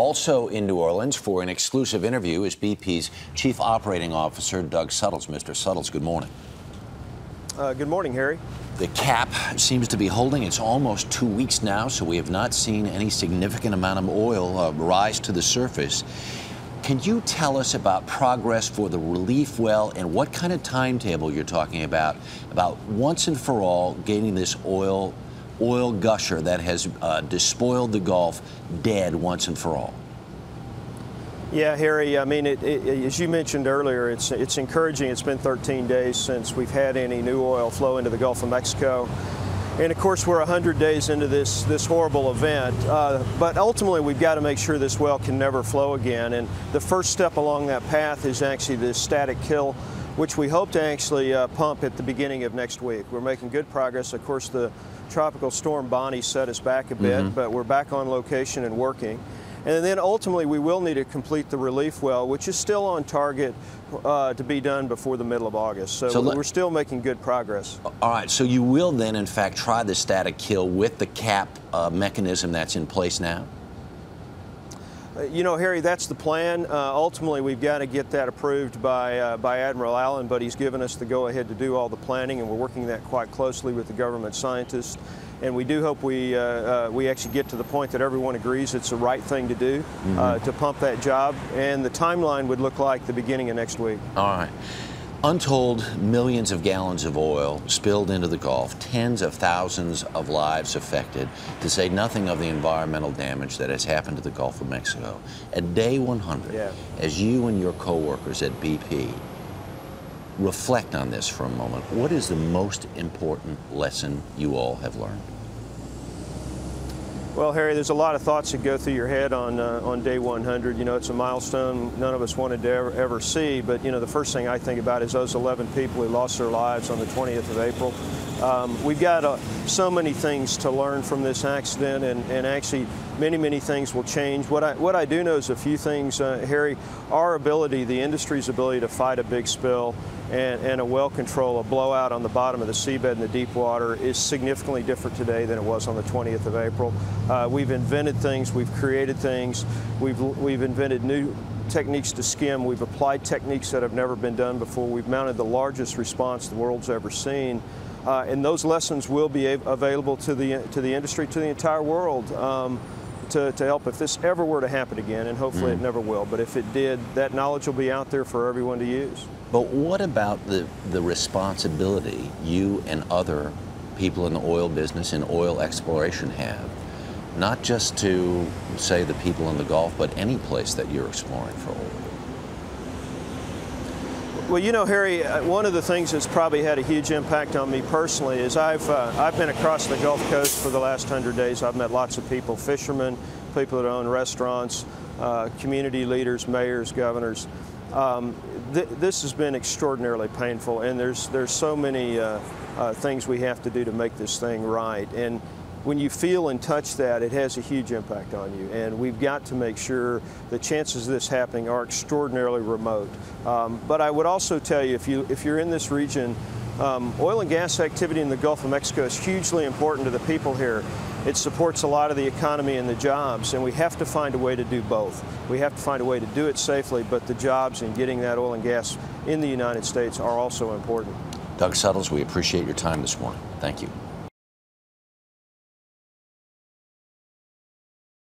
Also in New Orleans for an exclusive interview is BP's Chief Operating Officer, Doug Suttles. Mr. Suttles, good morning. Good morning, Harry. The cap seems to be holding. It's almost 2 weeks now, so we have not seen any significant amount of oil rise to the surface. Can you tell us about progress for the relief well and what kind of timetable you're talking about once and for all getting this oil gusher that has despoiled the Gulf dead once and for all? Yeah, Harry, I mean, as you mentioned earlier, it's encouraging. It's been 13 days since we've had any new oil flow into the Gulf of Mexico. And of course, we're 100 days into this horrible event. But ultimately, we've got to make sure this well can never flow again. And the first step along that path is actually this static kill, which we hope to actually pump at the beginning of next week. We're making good progress. Of course, the Tropical Storm Bonnie set us back a bit, but we're back on location and working. And then ultimately, we will need to complete the relief well, which is still on target to be done before the middle of August. So we're still making good progress. All right, so you will then, in fact, try the static kill with the cap mechanism that's in place now? You know, Harry, that's the plan. Ultimately, we've got to get that approved by Admiral Allen, but he's given us the go-ahead to do all the planning, and we're working that quite closely with the government scientists. And we do hope we actually get to the point that everyone agrees it's the right thing to do to pump that job. And the timeline would look like the beginning of next week. All right. Untold millions of gallons of oil spilled into the Gulf, tens of thousands of lives affected, to say nothing of the environmental damage that has happened to the Gulf of Mexico. At day 100, as you and your co-workers at BP reflect on this for a moment, what is the most important lesson you all have learned? Well, Harry, there's a lot of thoughts that go through your head on day 100. You know, it's a milestone none of us wanted to ever see, but, you know, the first thing I think about is those 11 people who lost their lives on the 20th of April. We've got so many things to learn from this accident, and actually many things will change. What I do know is a few things, Harry. Our ability, the industry's ability to fight a big spill and a well control, a blowout on the bottom of the seabed in the deep water is significantly different today than it was on the 20th of April. We've invented things, we've created things, we've invented new techniques to skim, we've applied techniques that have never been done before, we've mounted the largest response the world's ever seen. And those lessons will be available to the industry, to the entire world, to help if this ever were to happen again, and hopefully it never will. But if it did, that knowledge will be out there for everyone to use. But what about the responsibility you and other people in the oil business and oil exploration have, not just to, say, the people in the Gulf, but any place that you're exploring for oil? Well, you know, Harry, one of the things that's probably had a huge impact on me personally is I've been across the Gulf Coast for the last 100 days. I've met lots of people, fishermen, people that own restaurants, community leaders, mayors, governors. This has been extraordinarily painful, and there's so many things we have to do to make this thing right. And when you feel and touch that, it has a huge impact on you. And we've got to make sure the chances of this happening are extraordinarily remote. But I would also tell you, if you're in this region, oil and gas activity in the Gulf of Mexico is hugely important to the people here. It supports a lot of the economy and the jobs, and we have to find a way to do both. We have to find a way to do it safely, but the jobs and getting that oil and gas in the United States are also important. Doug Suttles, we appreciate your time this morning. Thank you.